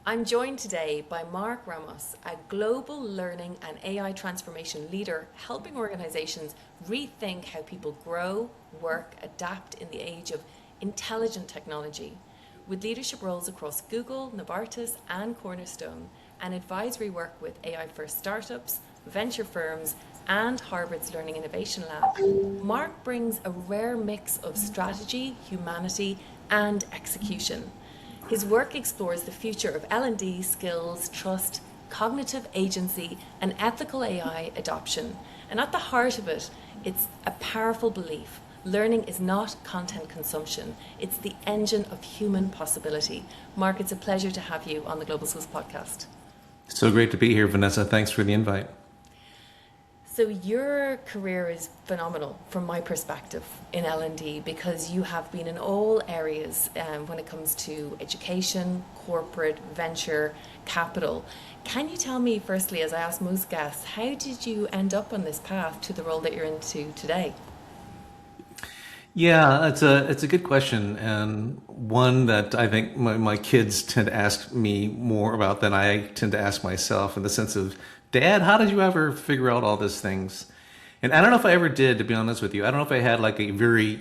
I'm joined today by Mark Ramos, a global learning and AI transformation leader, helping organizations rethink how people grow, work, adapt in the age of intelligent technology. With leadership roles across Google, Novartis, and Cornerstone, and advisory work with AI first startups, venture firms, and Harvard's Learning Innovation Lab, Mark brings a rare mix of strategy, humanity, and execution. His work explores the future of L&D, skills, trust, cognitive agency, and ethical AI adoption. And at the heart of it, it's a powerful belief. Learning is not content consumption. It's the engine of human possibility. Mark, it's a pleasure to have you on the Global Skills Podcast. So great to be here, Vanessa. Thanks for the invite. So your career is phenomenal from my perspective in L&D because you have been in all areas when it comes to education, corporate, venture, capital. Can you tell me firstly, as I ask most guests, how did you end up on this path to the role that you're into today? Yeah, it's a good question, and one that I think my kids tend to ask me more about than I tend to ask myself, in the sense of, Dad, how did you ever figure out all these things? And I don't know if I ever did, to be honest with you. I don't know if I had like a very,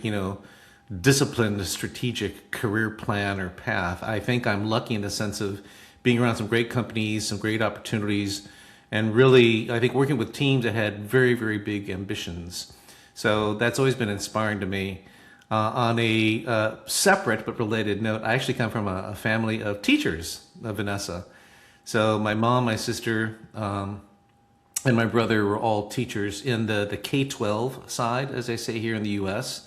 disciplined, strategic career plan or path. I think I'm lucky in the sense of being around some great companies, some great opportunities, and really, I think working with teams that had very, very big ambitions. So that's always been inspiring to me. On a separate but related note, I actually come from a family of teachers, Vanessa. So my mom, my sister, and my brother were all teachers in the K-12 side, as they say here in the U.S.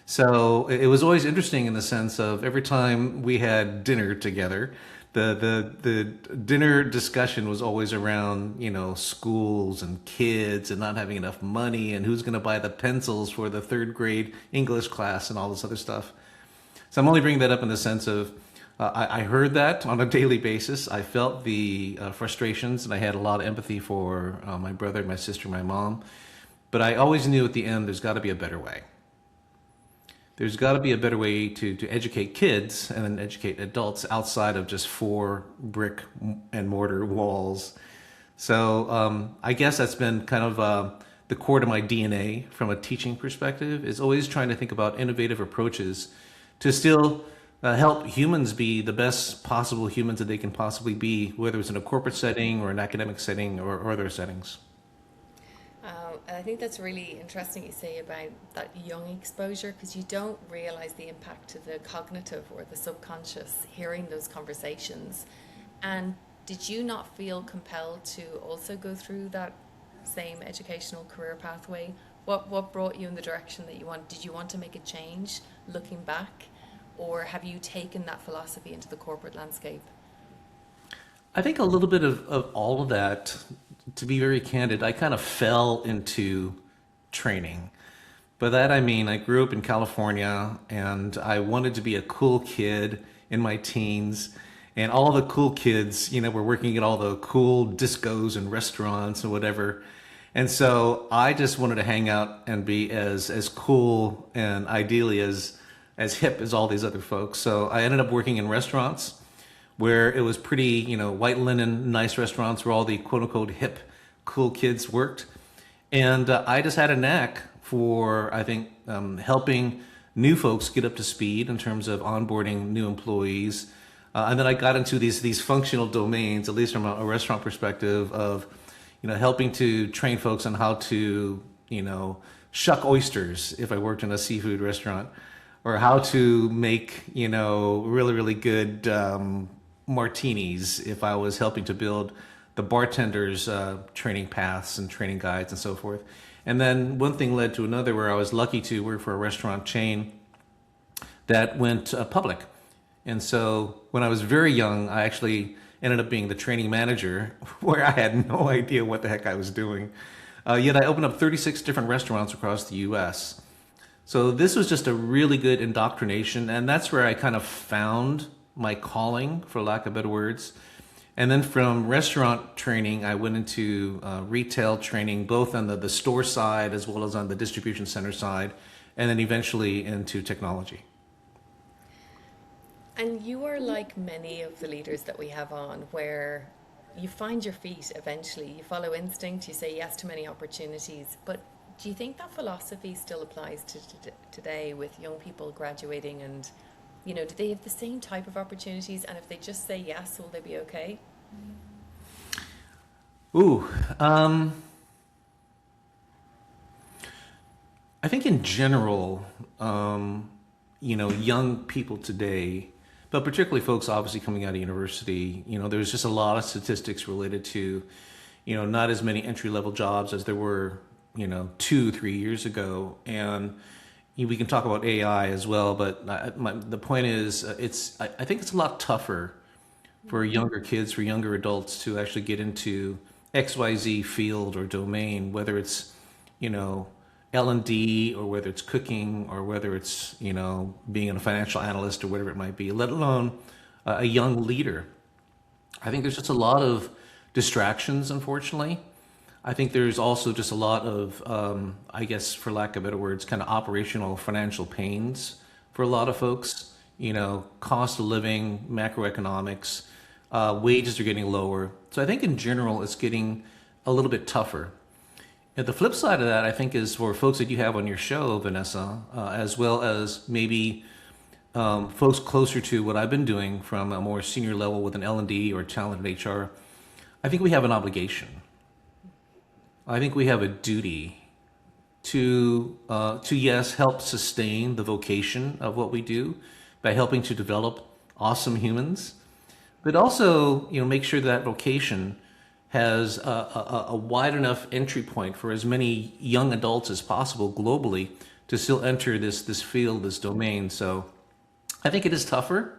So it was always interesting in the sense of every time we had dinner together, the dinner discussion was always around, schools and kids and not having enough money and who's going to buy the pencils for the third grade English class and all this other stuff. So I'm only bringing that up in the sense of I heard that on a daily basis. I felt the frustrations, and I had a lot of empathy for my brother, my sister, my mom. But I always knew at the end there's got to be a better way. There's got to be a better way to educate kids and then educate adults outside of just four brick and mortar walls. So I guess that's been kind of the core to my DNA from a teaching perspective, is always trying to think about innovative approaches to still help humans be the best possible humans that they can possibly be, whether it's in a corporate setting or an academic setting or other settings. I think that's really interesting you say about that young exposure, because you don't realize the impact to the cognitive or the subconscious hearing those conversations. And did you not feel compelled to also go through that same educational career pathway? What brought you in the direction that you want? Did you want to make a change looking back? Or have you taken that philosophy into the corporate landscape? I think a little bit of all of that. To be very candid, I kind of fell into training. By that I mean I grew up in California and I wanted to be a cool kid in my teens. And all the cool kids, were working at all the cool discos and restaurants and whatever. And so I just wanted to hang out and be as cool and ideally as hip as all these other folks. So I ended up working in restaurants where it was pretty, white linen, nice restaurants where all the quote unquote hip, cool kids worked. And I just had a knack for, I think, helping new folks get up to speed in terms of onboarding new employees. And then I got into these functional domains, at least from a restaurant perspective, of, helping to train folks on how to, shuck oysters if I worked in a seafood restaurant, or how to make, really, really good martinis if I was helping to build the bartenders' training paths and training guides and so forth. And then one thing led to another, where I was lucky to work for a restaurant chain that went public. And so when I was very young, I actually ended up being the training manager where I had no idea what the heck I was doing. Yet I opened up 36 different restaurants across the US. So this was just a really good indoctrination, and that's where I kind of found my calling, for lack of better words. And then from restaurant training, I went into retail training, both on the store side as well as on the distribution center side, and then eventually into technology. And you are like many of the leaders that we have on, where you find your feet eventually. You follow instinct, you say yes to many opportunities. But do you think that philosophy still applies to today with young people graduating? And, do they have the same type of opportunities? And if they just say yes, will they be okay? Ooh, I think in general, young people today, but particularly folks obviously coming out of university, there's just a lot of statistics related to, not as many entry level jobs as there were, 2, 3 years ago. And we can talk about AI as well, but the point is, I think it's a lot tougher for younger kids, for younger adults to actually get into XYZ field or domain, whether it's, L&D, or whether it's cooking, or whether it's, being a financial analyst or whatever it might be, let alone a young leader. I think there's just a lot of distractions, unfortunately. I think there's also just a lot of, I guess, for lack of better words, kind of operational financial pains for a lot of folks. Cost of living, macroeconomics, wages are getting lower. So I think in general, it's getting a little bit tougher. And the flip side of that, I think, is for folks that you have on your show, Vanessa, as well as maybe folks closer to what I've been doing from a more senior level with an L&D or talent in HR. I think we have an obligation. I think we have a duty to yes, help sustain the vocation of what we do by helping to develop awesome humans, but also, make sure that vocation has a wide enough entry point for as many young adults as possible globally to still enter this field, this domain. So I think it is tougher.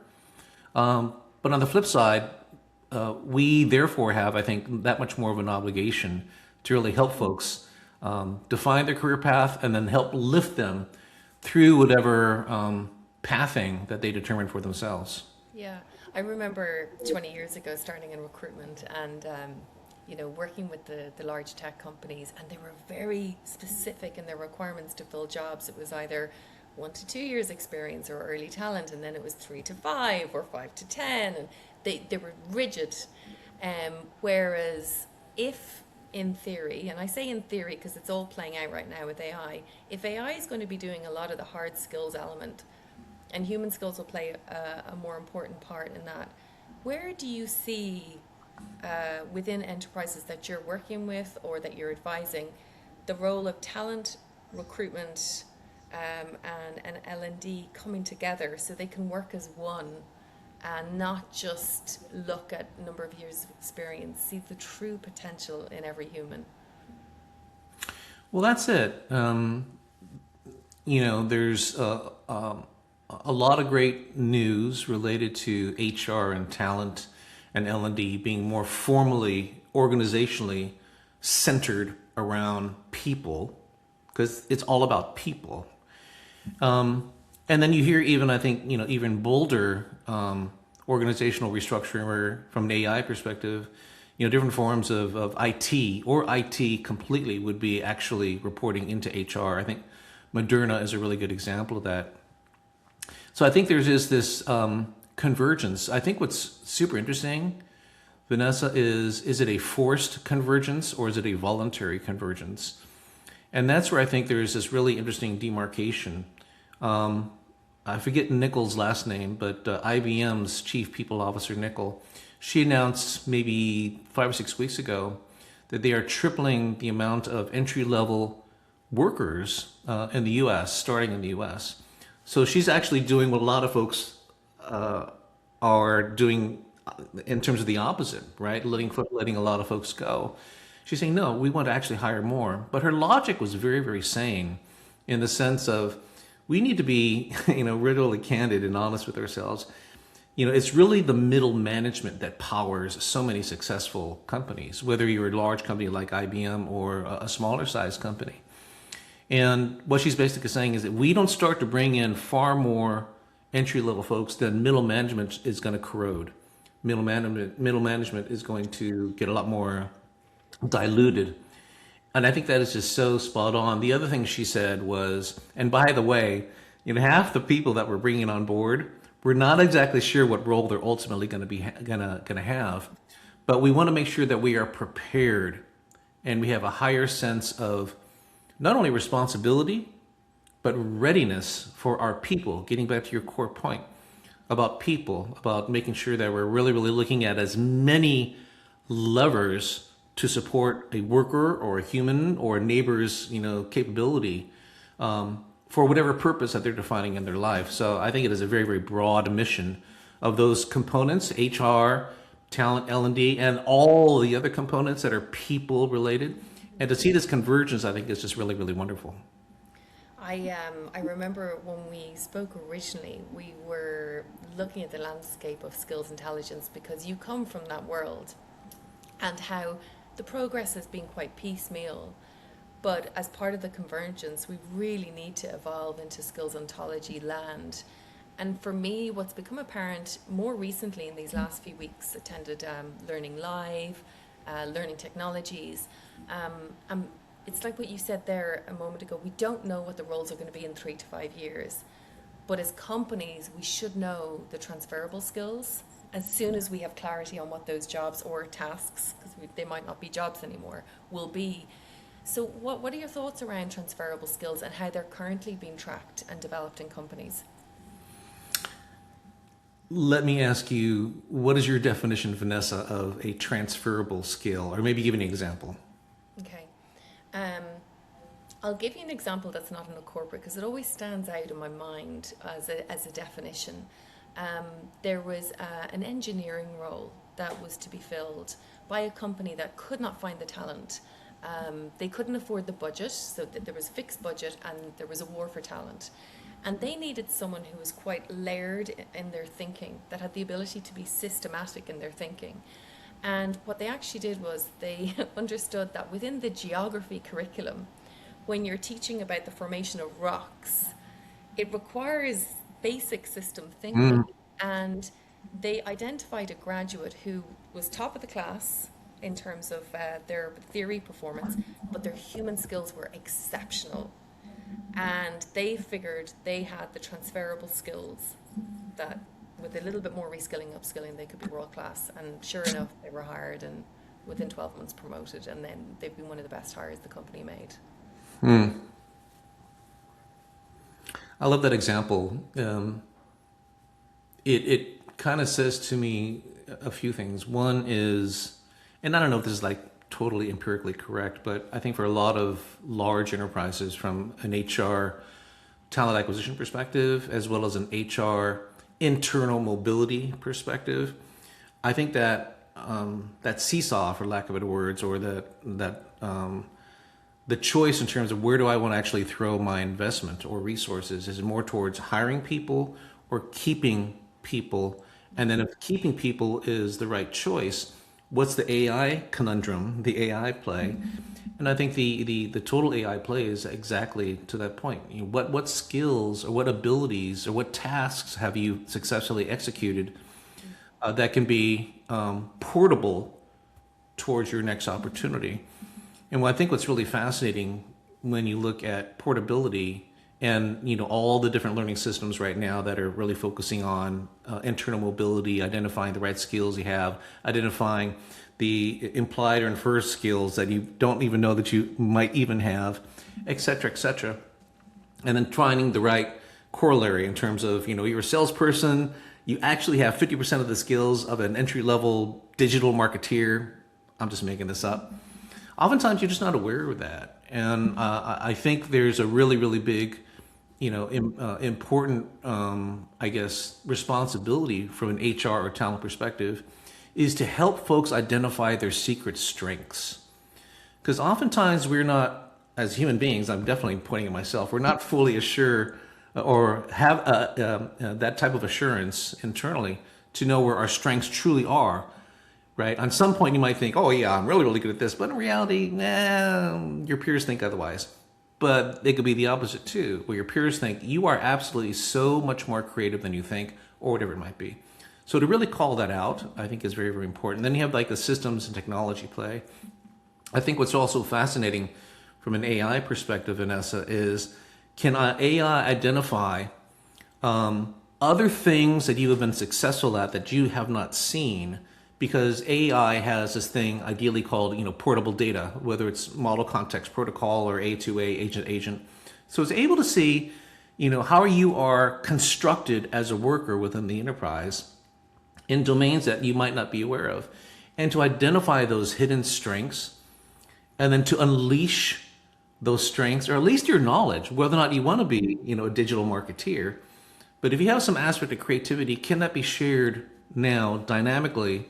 But on the flip side, we therefore have, I think, that much more of an obligation to really help folks define their career path and then help lift them through whatever pathing that they determine for themselves. Yeah, I remember 20 years ago starting in recruitment and, working with the large tech companies, and they were very specific in their requirements to fill jobs. It was either 1 to 2 years experience or early talent, and then it was 3 to 5 or 5 to 10, and they were rigid. Whereas if in theory, and I say in theory because it's all playing out right now with AI, if AI is going to be doing a lot of the hard skills element, and human skills will play a more important part in that, where do you see within enterprises that you're working with or that you're advising the role of talent, recruitment, and L&D coming together so they can work as one and not just look at number of years of experience, see the true potential in every human? Well, that's it. There's a lot of great news related to HR and talent and L&D being more formally, organizationally centered around people, because it's all about people. And then you hear even, I think, even bolder organizational restructuring where, from an AI perspective, different forms of IT or IT completely would be actually reporting into HR. I think Moderna is a really good example of that. So I think there's just this convergence. I think what's super interesting, Vanessa, is it a forced convergence or is it a voluntary convergence? And that's where I think there's this really interesting demarcation. I forget Nickel's last name, but IBM's chief people officer, Nickel, she announced maybe 5 or 6 weeks ago that they are tripling the amount of entry-level workers in the U.S., starting in the U.S. So she's actually doing what a lot of folks are doing in terms of the opposite, right? Letting a lot of folks go. She's saying, no, we want to actually hire more. But her logic was very, very sane in the sense of we need to be, really candid and honest with ourselves. It's really the middle management that powers so many successful companies, whether you're a large company like IBM or a smaller size company. And what she's basically saying is that we don't start to bring in far more entry-level folks, then middle management is going to corrode. Middle management is going to get a lot more diluted. And I think that is just so spot on. The other thing she said was, and by the way, half the people that we're bringing on board We're not exactly sure what role they're ultimately going to be gonna have, but we want to make sure that we are prepared and we have a higher sense of not only responsibility but readiness for our people. Getting back to your core point about people, about making sure that we're really, really looking at as many levers to support a worker or a human or a neighbor's, capability for whatever purpose that they're defining in their life. So I think it is a very, very broad mission of those components: HR, talent, L&D, and all the other components that are people related. And to see this convergence, I think is just really, really wonderful. I remember when we spoke originally, we were looking at the landscape of skills intelligence because you come from that world and how the progress has been quite piecemeal. But as part of the convergence, we really need to evolve into skills ontology land. And for me, what's become apparent more recently in these last few weeks, attended Learning Live, Learning Technologies. It's like what you said there a moment ago. We don't know what the roles are going to be in 3 to 5 years. But as companies, we should know the transferable skills as soon as we have clarity on what those jobs or tasks, because they might not be jobs anymore, will be. So what are your thoughts around transferable skills and how they're currently being tracked and developed in companies? Let me ask you, what is your definition, Vanessa, of a transferable skill? Or maybe give me an example. Okay. I'll give you an example that's not in a corporate because it always stands out in my mind as a definition. There was an engineering role that was to be filled by a company that could not find the talent. They couldn't afford the budget, so there was a fixed budget and there was a war for talent. And they needed someone who was quite layered in their thinking, that had the ability to be systematic in their thinking. And what they actually did was they understood that within the geography curriculum, when you're teaching about the formation of rocks, it requires basic system thinking. And they identified a graduate who was top of the class in terms of their theory performance, but their human skills were exceptional. And they figured they had the transferable skills that with a little bit more reskilling, upskilling, they could be world class. And sure enough, they were hired and within 12 months promoted. And then they've been one of the best hires the company made. I love that example. It kind of says to me a few things. One is, and I don't know if this is like totally empirically correct, but I think for a lot of large enterprises, from an HR talent acquisition perspective, as well as an HR internal mobility perspective, I think that that seesaw, for lack of better words, or that the choice in terms of where do I want to actually throw my investment or resources is more towards hiring people or keeping people. And then if keeping people is the right choice, what's the AI conundrum, the AI play? And I think the total AI play is exactly to that point. What skills or what abilities or what tasks have you successfully executed that can be portable towards your next opportunity? And I think what's really fascinating when you look at portability and all the different learning systems right now that are really focusing on internal mobility, identifying the right skills you have, identifying the implied or inferred skills that you don't even know that you might even have, et cetera, and then finding the right corollary in terms of you're a salesperson, you actually have 50% of the skills of an entry-level digital marketeer. I'm just making this up. Oftentimes you're just not aware of that. And I think there's a really, really big, important, I guess, responsibility from an HR or talent perspective is to help folks identify their secret strengths. Because oftentimes we're not, as human beings, I'm definitely pointing at myself, we're not fully assured or have that type of assurance internally to know where our strengths truly are. Right? On some point, you might think, oh, yeah, I'm really, really good at this. But in reality, your peers think otherwise. But it could be the opposite, too, where your peers think you are absolutely so much more creative than you think, or whatever it might be. So to really call that out, I think is very, very important. Then you have like the systems and technology play. I think what's also fascinating from an AI perspective, Vanessa, is can AI identify other things that you have been successful at that you have not seen, because AI has this thing ideally called, portable data, whether it's model context protocol or A2A, agent. So it's able to see, how you are constructed as a worker within the enterprise in domains that you might not be aware of, and to identify those hidden strengths, and then to unleash those strengths, or at least your knowledge, whether or not you want to be, a digital marketeer. But if you have some aspect of creativity, can that be shared now dynamically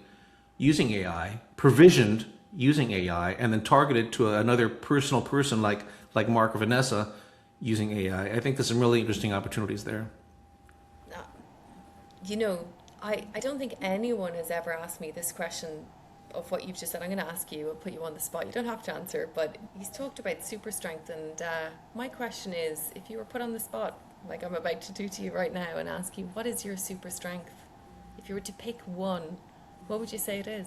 using AI, provisioned using AI, and then targeted to another personal person like Mark or Vanessa using AI? I think there's some really interesting opportunities there. Uh, You know, I don't think anyone has ever asked me this question of what you've just said. I'm going to ask you, I'll put you on the spot. You don't have to answer, but he's talked about super strength. And my question is, if you were put on the spot, like I'm about to do to you right now, and ask you, what is your super strength? If you were to pick one, what would you say it is?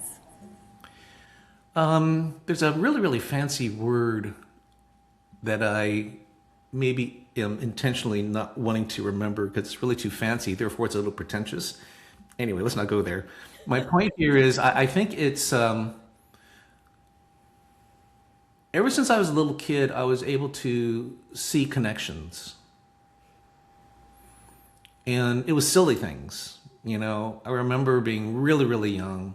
There's a really, really fancy word that I maybe am intentionally not wanting to remember because it's really too fancy, therefore it's a little pretentious. Anyway, let's not go there. My point here is I think it's ever since I was a little kid, I was able to see connections. And it was silly things. I remember being really, really young,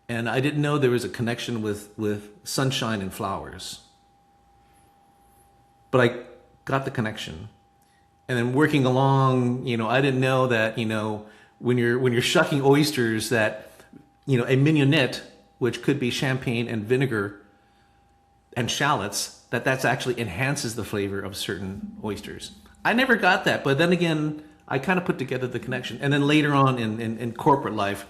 and I didn't know there was a connection with sunshine and flowers. But I got the connection. And then working along, I didn't know that, when you're shucking oysters, that, a mignonette, which could be champagne and vinegar and shallots, that's actually enhances the flavor of certain oysters. I never got that, but then again, I kind of put together the connection. And then later on in corporate life,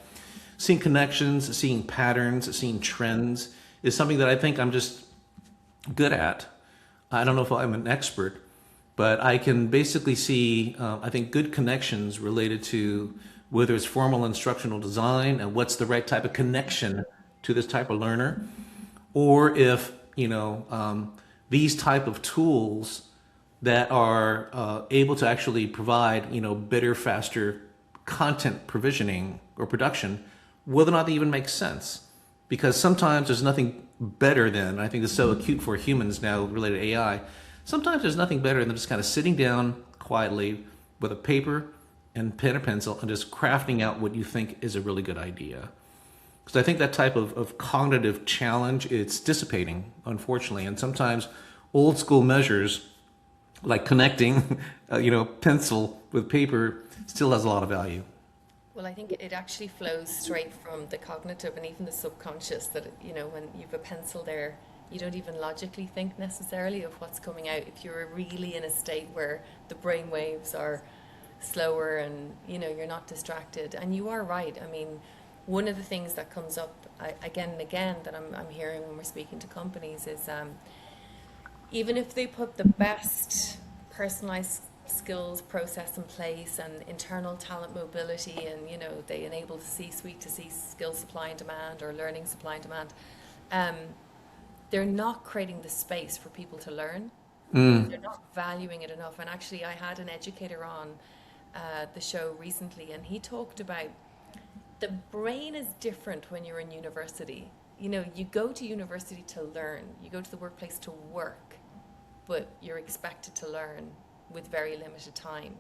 seeing connections, seeing patterns, seeing trends is something that I think I'm just good at. I don't know if I'm an expert, but I can basically see, I think, good connections related to whether it's formal instructional design and what's the right type of connection to this type of learner, or if, these type of tools that are able to actually provide, better, faster content provisioning or production, whether or not they even make sense. Because sometimes there's nothing better than, I think it's so acute for humans now related to AI, sometimes there's nothing better than just kind of sitting down quietly with a paper and pen or pencil and just crafting out what you think is a really good idea. Because I think that type of cognitive challenge, it's dissipating, unfortunately. And sometimes old school measures like connecting, pencil with paper still has a lot of value. Well, I think it actually flows straight from the cognitive and even the subconscious that, when you've a pencil there, you don't even logically think necessarily of what's coming out. If you're really in a state where the brain waves are slower and, you're not distracted. And you are right. I mean, one of the things that comes up again and again that I'm hearing when we're speaking to companies is even if they put the best personalized skills process in place and internal talent mobility and they enable the C-suite to see skill supply and demand or learning supply and demand, they're not creating the space for people to learn. They're not valuing it enough. And actually I had an educator on the show recently, and he talked about the brain is different when you're in university. You go to university to learn, you go to the workplace to work, but you're expected to learn with very limited time.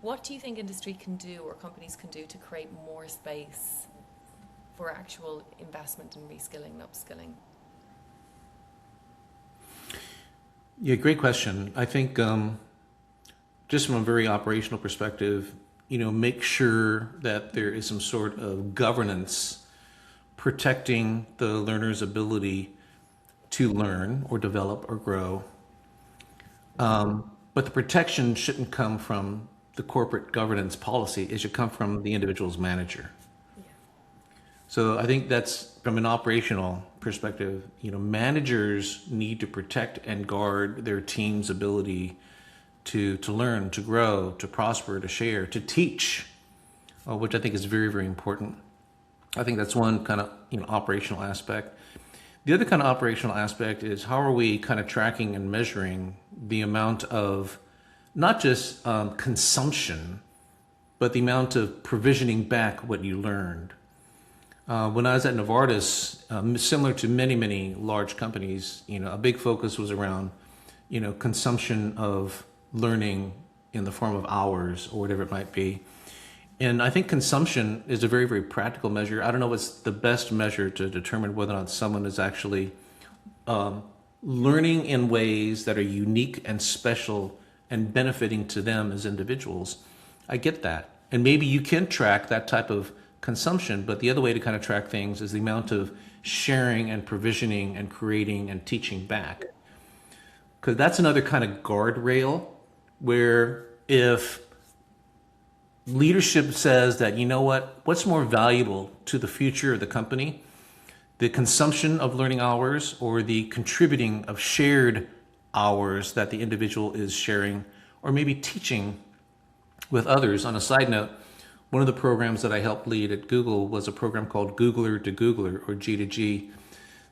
What do you think industry can do or companies can do to create more space for actual investment in reskilling and upskilling? Yeah, great question. I think just from a very operational perspective, make sure that there is some sort of governance protecting the learner's ability to learn or develop or grow. But the protection shouldn't come from the corporate governance policy. It should come from the individual's manager. Yeah. So I think that's from an operational perspective, managers need to protect and guard their team's ability to learn, to grow, to prosper, to share, to teach, which I think is very, very important. I think that's one kind of operational aspect. The other kind of operational aspect is how are we kind of tracking and measuring the amount of not just consumption, but the amount of provisioning back what you learned. When I was at Novartis, similar to many, many large companies, a big focus was around, consumption of learning in the form of hours or whatever it might be. And I think consumption is a very, very practical measure. I don't know what's the best measure to determine whether or not someone is actually learning in ways that are unique and special and benefiting to them as individuals. I get that. And maybe you can track that type of consumption, but the other way to kind of track things is the amount of sharing and provisioning and creating and teaching back. Because that's another kind of guardrail where if leadership says that, what's more valuable to the future of the company, the consumption of learning hours or the contributing of shared hours that the individual is sharing or maybe teaching with others. On a side note, one of the programs that I helped lead at Google was a program called Googler to Googler, or G to G.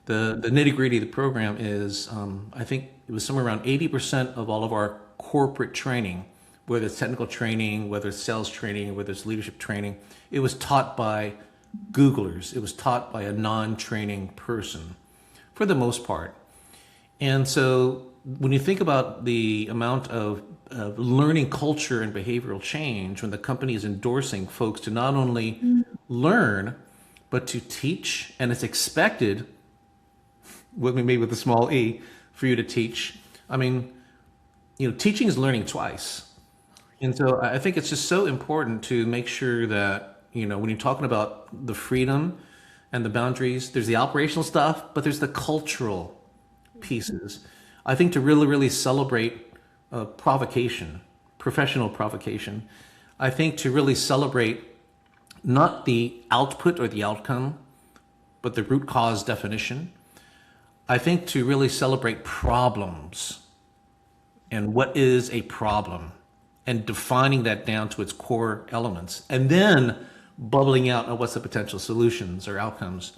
The nitty gritty of the program is, I think it was somewhere around 80% of all of our corporate training, whether it's technical training, whether it's sales training, whether it's leadership training, it was taught by Googlers. It was taught by a non-training person for the most part. And so when you think about the amount of learning culture and behavioral change, when the company is endorsing folks to not only learn, but to teach, and it's expected, maybe with a small e, for you to teach. I mean, teaching is learning twice. And so I think it's just so important to make sure that, when you're talking about the freedom and the boundaries, there's the operational stuff, but there's the cultural pieces. I think to really, really celebrate provocation, professional provocation. I think to really celebrate not the output or the outcome, but the root cause definition. I think to really celebrate problems and what is a problem and defining that down to its core elements and then bubbling out on what's the potential solutions or outcomes.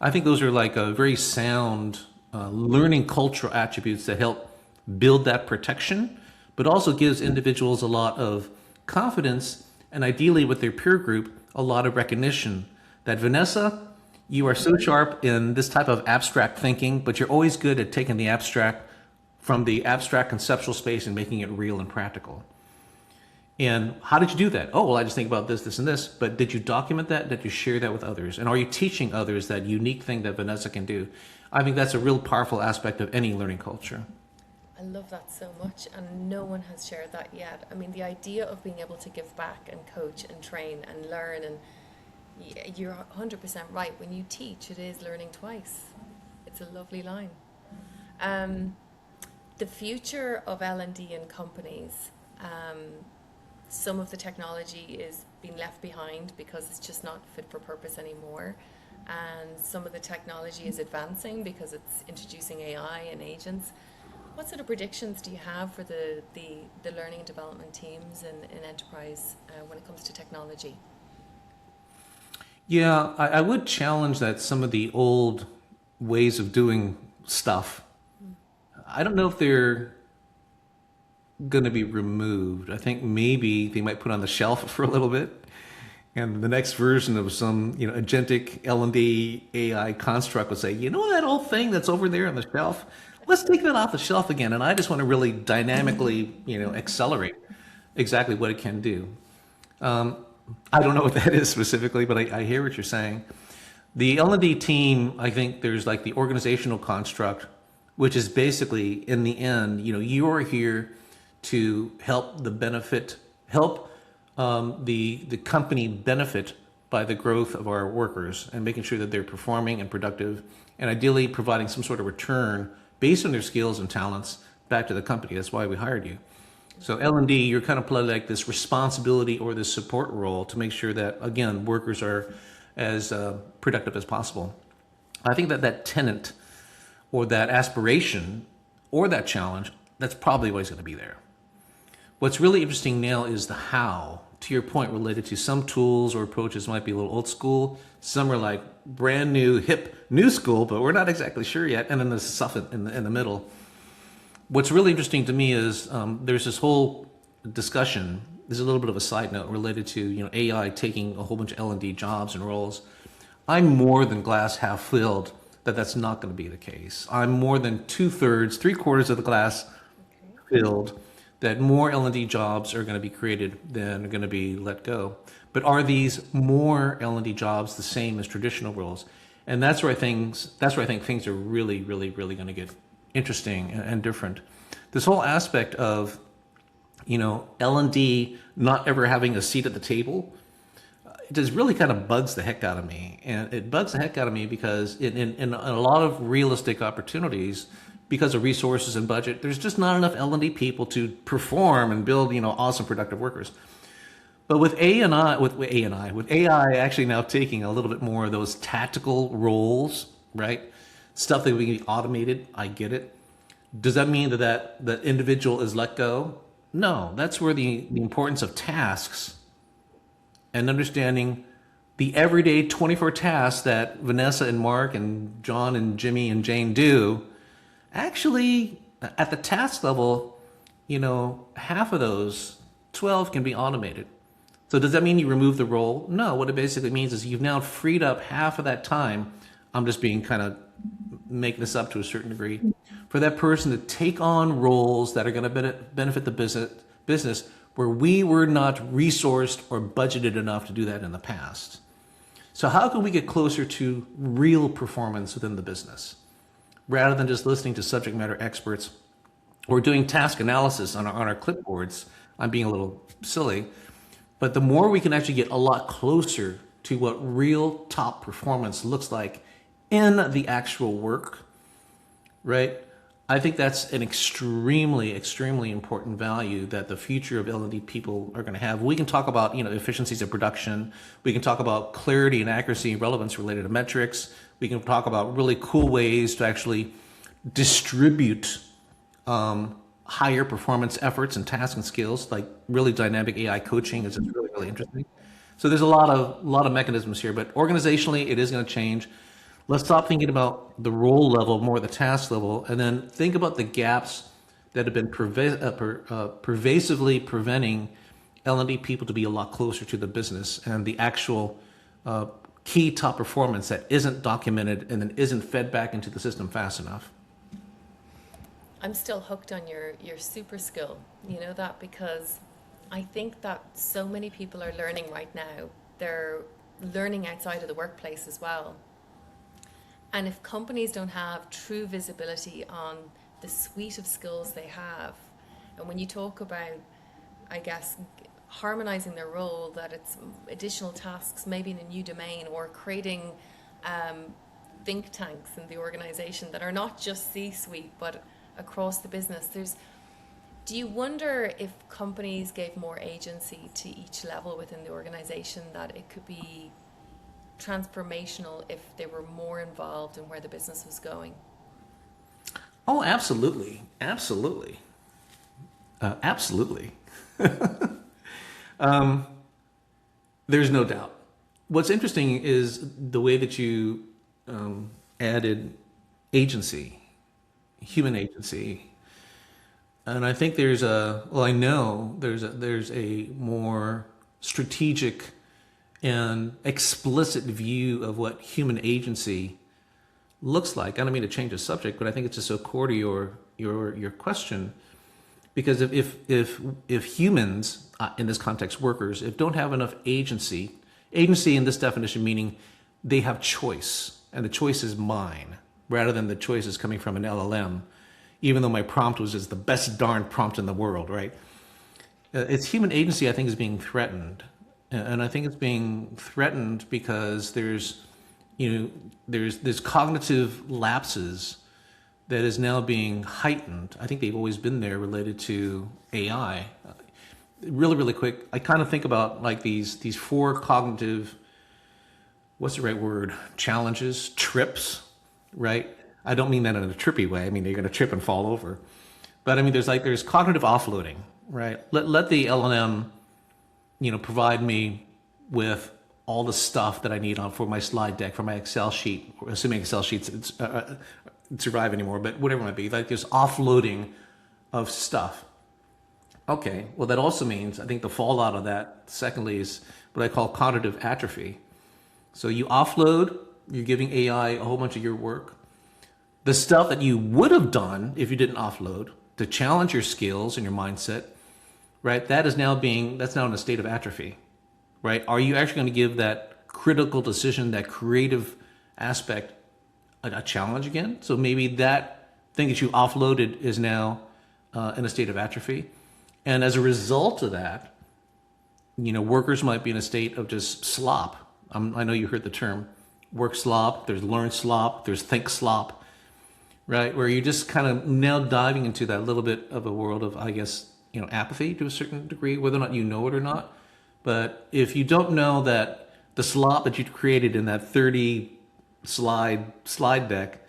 I think those are like a very sound learning cultural attributes that help build that protection, but also gives individuals a lot of confidence and ideally with their peer group, a lot of recognition that Vanessa, you are so sharp in this type of abstract thinking, but you're always good at taking the abstract from the abstract conceptual space and making it real and practical. And how did you do that? Oh, well, I just think about this, this, and this. But did you document that? Did you share that with others? And are you teaching others that unique thing that Vanessa can do? I think that's a real powerful aspect of any learning culture. I love that so much, and no one has shared that yet. I mean, the idea of being able to give back and coach and train and learn, and you're 100% right. When you teach, it is learning twice. It's a lovely line. The future of L&D in companies, some of the technology is being left behind because it's just not fit for purpose anymore. And some of the technology is advancing because it's introducing AI and agents. What sort of predictions do you have for the learning and development teams in enterprise when it comes to technology? Yeah, I would challenge that some of the old ways of doing stuff, I don't know if they're going to be removed. I think maybe they might put on the shelf for a little bit. And the next version of some, agentic L&D AI construct would say, that old thing that's over there on the shelf? Let's take that off the shelf again. And I just want to really dynamically, accelerate exactly what it can do. I don't know what that is specifically, but I hear what you're saying. The L&D team, I think there's like the organizational construct, which is basically in the end, you are here to help the company benefit by the growth of our workers and making sure that they're performing and productive and ideally providing some sort of return based on their skills and talents back to the company. That's why we hired you. So L&D, you're kind of playing like this responsibility or this support role to make sure that, again, workers are as productive as possible. I think that tenet or that aspiration or that challenge, that's probably always going to be there. What's really interesting now is the how, to your point, related to some tools or approaches might be a little old school. Some are like brand new, hip, new school, but we're not exactly sure yet. And then there's stuff in the middle. What's really interesting to me is there's this whole discussion this is a little bit of a side note related to, AI taking a whole bunch of L&D jobs and roles. I'm more than glass half filled that that's not going to be the case. I'm more than 2/3, 3/4 of the glass filled that more L&D jobs are going to be created than are going to be let go. But are these more L&D jobs the same as traditional roles? And that's where I think things are really, really, really going to get interesting and different. This whole aspect of, L&D not ever having a seat at the table, it just really kind of bugs the heck out of me. And it bugs the heck out of me because in a lot of realistic opportunities, because of resources and budget, there's just not enough L&D people to perform and build, awesome productive workers. But with AI actually now taking a little bit more of those tactical roles, right? Stuff that we can be automated. I get it. Does that mean that individual is let go? No, that's where the importance of tasks and understanding the everyday 24 tasks that Vanessa and Mark and John and Jimmy and Jane do, actually at the task level, half of those 12 can be automated. So does that mean you remove the role? No, what it basically means is you've now freed up half of that time. I'm just being kind of making this up to a certain degree for that person to take on roles that are going to benefit the business where we were not resourced or budgeted enough to do that in the past. So how can we get closer to real performance within the business rather than just listening to subject matter experts or doing task analysis on our clipboards? I'm being a little silly, but the more we can actually get a lot closer to what real top performance looks like in the actual work, right? I think that's an extremely, extremely important value that the future of L&D people are going to have. We can talk about, efficiencies of production. We can talk about clarity and accuracy and relevance related to metrics. We can talk about really cool ways to actually distribute higher performance efforts and tasks and skills, like really dynamic AI coaching is just really, really interesting. So there's a lot of mechanisms here, but organizationally, it is going to change. Let's stop thinking about the role level, more the task level, and then think about the gaps that have been pervasively preventing L&D people to be a lot closer to the business and the actual key top performance that isn't documented and then isn't fed back into the system fast enough. I'm still hooked on your super skill, that, because I think that so many people are learning right now. They're learning outside of the workplace as well. And if companies don't have true visibility on the suite of skills they have, and when you talk about, I guess, harmonizing their role, that it's additional tasks, maybe in a new domain, or creating think tanks in the organization that are not just C-suite, but across the business, do you wonder if companies gave more agency to each level within the organization, that it could be transformational if they were more involved in where the business was going? Oh, absolutely. Absolutely. Absolutely. There's no doubt. What's interesting is the way that you added agency, human agency. And I think I know there's a more strategic and explicit view of what human agency looks like. I don't mean to change the subject, but I think it's just so core to your question, because if humans, in this context workers, if don't have enough agency in this definition meaning they have choice, and the choice is mine rather than the choice is coming from an LLM, even though my prompt was just the best darn prompt in the world, right? It's human agency, I think, is being threatened. And I think it's being threatened because there's cognitive lapses that is now being heightened. I think they've always been there related to AI. Really, really quick, I kind of think about like these four cognitive, what's the right word? Challenges, trips, right? I don't mean that in a trippy way. I mean, you're going to trip and fall over. But I mean, there's cognitive offloading, right? Let the LLM, provide me with all the stuff that I need for my slide deck, for my Excel sheet, assuming Excel sheets survive anymore, but whatever it might be, like there's offloading of stuff. Okay, well, that also means, I think the fallout of that, secondly, is what I call cognitive atrophy. So you offload, you're giving AI a whole bunch of your work. The stuff that you would have done if you didn't offload to challenge your skills and your mindset, right? That's now in a state of atrophy, right? Are you actually going to give that critical decision, that creative aspect, a challenge again? So maybe that thing that you offloaded is now in a state of atrophy. And as a result of that, workers might be in a state of just slop. I know you heard the term work slop, there's learn slop, there's think slop, right? Where you're just kind of now diving into that little bit of a world of, I guess, apathy to a certain degree, whether or not you know it or not. But if you don't know that the slop that you created in that 30 slide deck,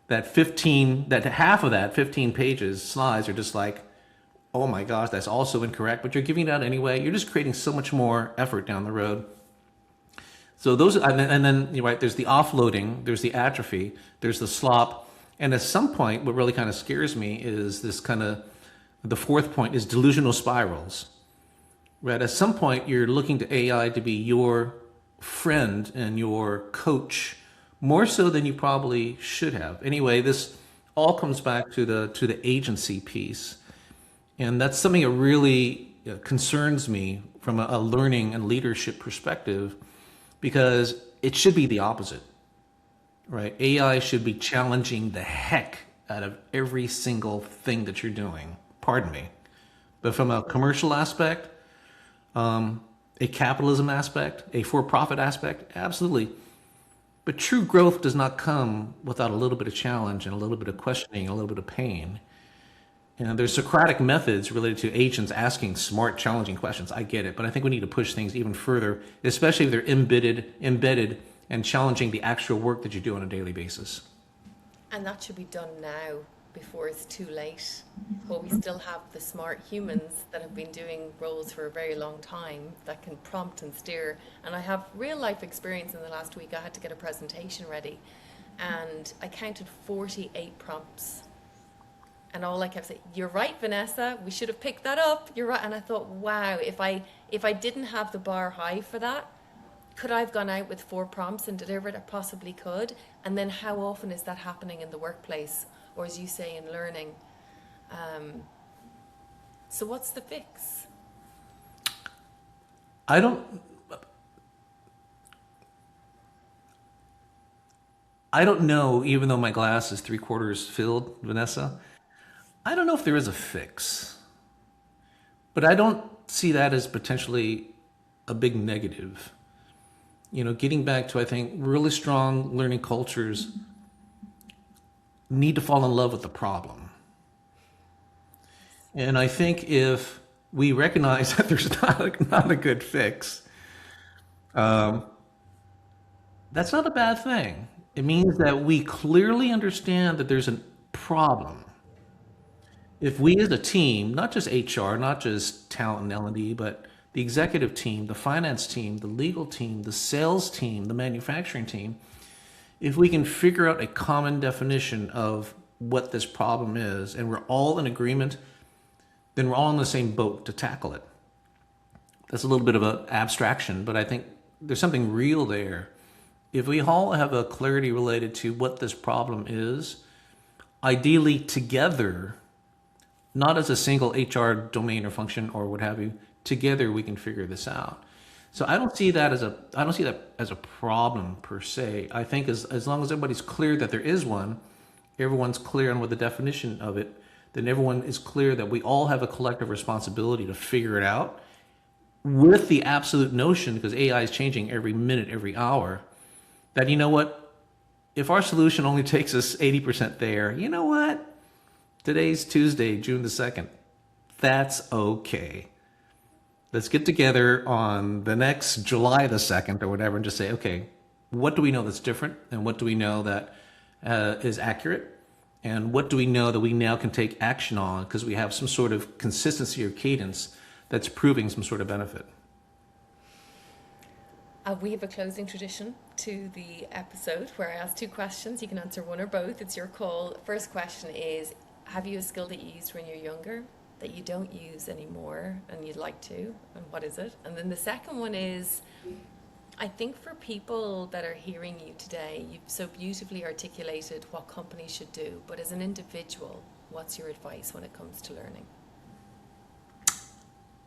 that half of that 15 pages slides are just like, oh my gosh, that's also incorrect, but you're giving it out anyway. You're just creating so much more effort down the road. So those, and then you're right, there's the offloading, there's the atrophy, there's the slop. And at some point, what really kind of scares me is this kind of, the fourth point is delusional spirals. Right? At some point, you're looking to AI to be your friend and your coach, more so than you probably should have. Anyway, this all comes back to the agency piece. And that's something that really concerns me from a learning and leadership perspective, because it should be the opposite, right? AI should be challenging the heck out of every single thing that you're doing. Pardon me. But from a commercial aspect, a capitalism aspect, a for-profit aspect, absolutely. But true growth does not come without a little bit of challenge and a little bit of questioning, a little bit of pain. And there's Socratic methods related to agents asking smart, challenging questions. I get it, but I think we need to push things even further, especially if they're embedded, and challenging the actual work that you do on a daily basis. And that should be done now before it's too late. But we still have the smart humans that have been doing roles for a very long time that can prompt and steer. And I have real life experience in the last week. I had to get a presentation ready and I counted 48 prompts. And all I kept saying, "You're right, Vanessa. We should have picked that up. You're right." And I thought, wow, if I didn't have the bar high for that, could I have gone out with 4 prompts and delivered? I possibly could. And then how often is that happening in the workplace, or as you say, in learning? So what's the fix? I don't know, even though my glass is 3/4 filled, Vanessa. I don't know if there is a fix, but I don't see that as potentially a big negative. Getting back to, I think, really strong learning cultures need to fall in love with the problem. And I think if we recognize that there's not a good fix, that's not a bad thing. It means that we clearly understand that there's a problem. If we as a team, not just HR, not just talent and L&D, but the executive team, the finance team, the legal team, the sales team, the manufacturing team, if we can figure out a common definition of what this problem is, and we're all in agreement, then we're all in the same boat to tackle it. That's a little bit of an abstraction, but I think there's something real there. If we all have a clarity related to what this problem is, ideally together, not as a single HR domain or function or what have you, together we can figure this out. So I don't see that as a problem per se. I think as long as everybody's clear that there is one, everyone's clear on what the definition of it, then everyone is clear that we all have a collective responsibility to figure it out, with the absolute notion, because AI is changing every minute, every hour, that if our solution only takes us 80% there, you know what? Today's Tuesday, June the 2nd. That's okay. Let's get together on the next July the 2nd or whatever and just say, okay, what do we know that's different? And what do we know that is accurate? And what do we know that we now can take action on because we have some sort of consistency or cadence that's proving some sort of benefit? We have a closing tradition to the episode where I ask 2 questions. You can answer one or both. It's your call. First question is, have you a skill that you used when you're younger that you don't use anymore and you'd like to, and what is it? And then the second one is, I think for people that are hearing you today, you've so beautifully articulated what companies should do, but as an individual, what's your advice when it comes to learning?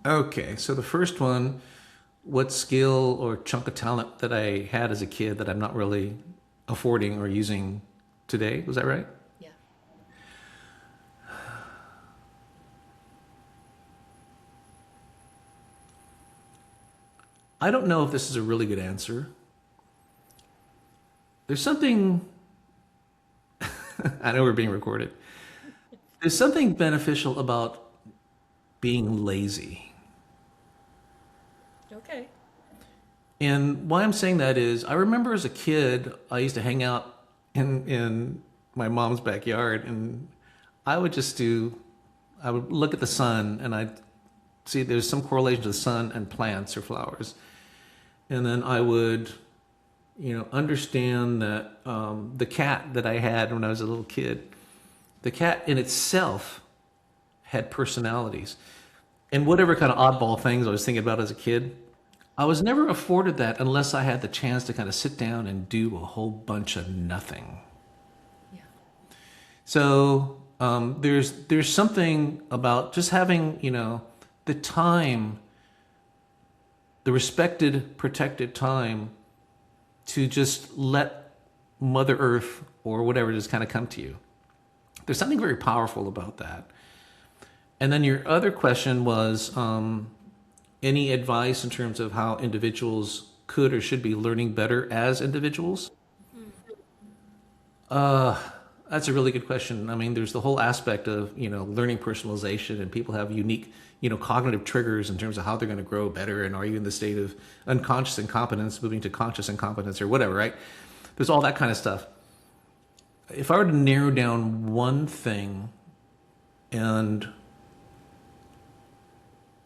Okay, so the first one, what skill or chunk of talent that I had as a kid that I'm not really affording or using today, was that right? Yeah. I don't know if this is a really good answer. There's something, I know we're being recorded. There's something beneficial about being lazy. Okay. And why I'm saying that is, I remember as a kid, I used to hang out in my mom's backyard, and I would I would look at the sun, and I'd see there's some correlation to the sun and plants or flowers. And then I would, understand that the cat that I had when I was a little kid, the cat in itself had personalities. And whatever kind of oddball things I was thinking about as a kid, I was never afforded that unless I had the chance to kind of sit down and do a whole bunch of nothing. Yeah. So there's something about just having, the time, the respected, protected time to just let Mother Earth or whatever just kind of come to you. There's something very powerful about that. And then your other question was any advice in terms of how individuals could or should be learning better as individuals? That's a really good question. I mean, there's the whole aspect of, learning personalization, and people have unique, cognitive triggers in terms of how they're going to grow better. And are you in the state of unconscious incompetence moving to conscious incompetence or whatever, right? There's all that kind of stuff. If I were to narrow down one thing, and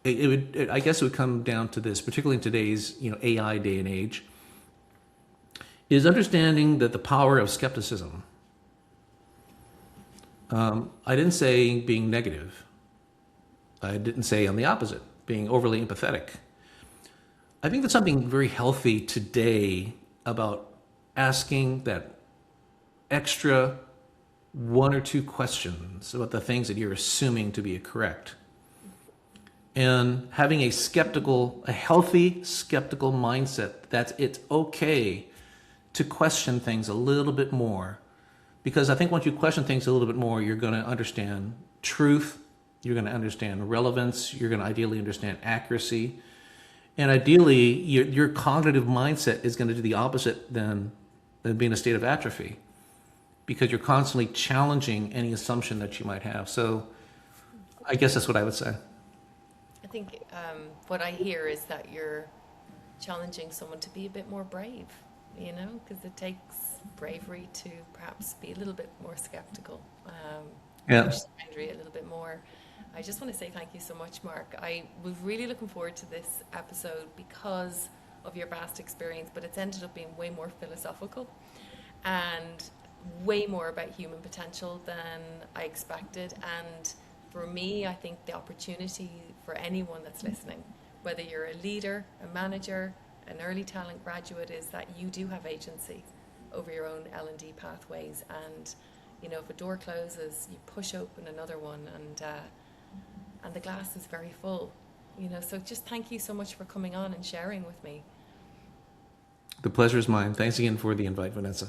I guess it would come down to this, particularly in today's, AI day and age, is understanding that the power of skepticism. I didn't say being negative. I didn't say on the opposite, being overly empathetic. I think there's something very healthy today about asking that extra one or two questions about the things that you're assuming to be correct. And having a healthy skeptical mindset that it's okay to question things a little bit more. Because I think once you question things a little bit more, you're going to understand truth, you're going to understand relevance, you're going to ideally understand accuracy. And ideally, your cognitive mindset is going to do the opposite than be in a state of atrophy, because you're constantly challenging any assumption that you might have. So I guess that's what I would say. I think what I hear is that you're challenging someone to be a bit more brave, because it takes bravery to perhaps be a little bit more skeptical, push the boundary a little bit more. I just want to say thank you so much, Mark. I was really looking forward to this episode because of your vast experience, but it's ended up being way more philosophical and way more about human potential than I expected. And for me, I think the opportunity for anyone that's listening, whether you're a leader, a manager, an early talent graduate, is that you do have agency over your own L&D pathways. And, if a door closes, you push open another one, and the glass is very full. So just thank you so much for coming on and sharing with me. The pleasure is mine. Thanks again for the invite, Vanessa.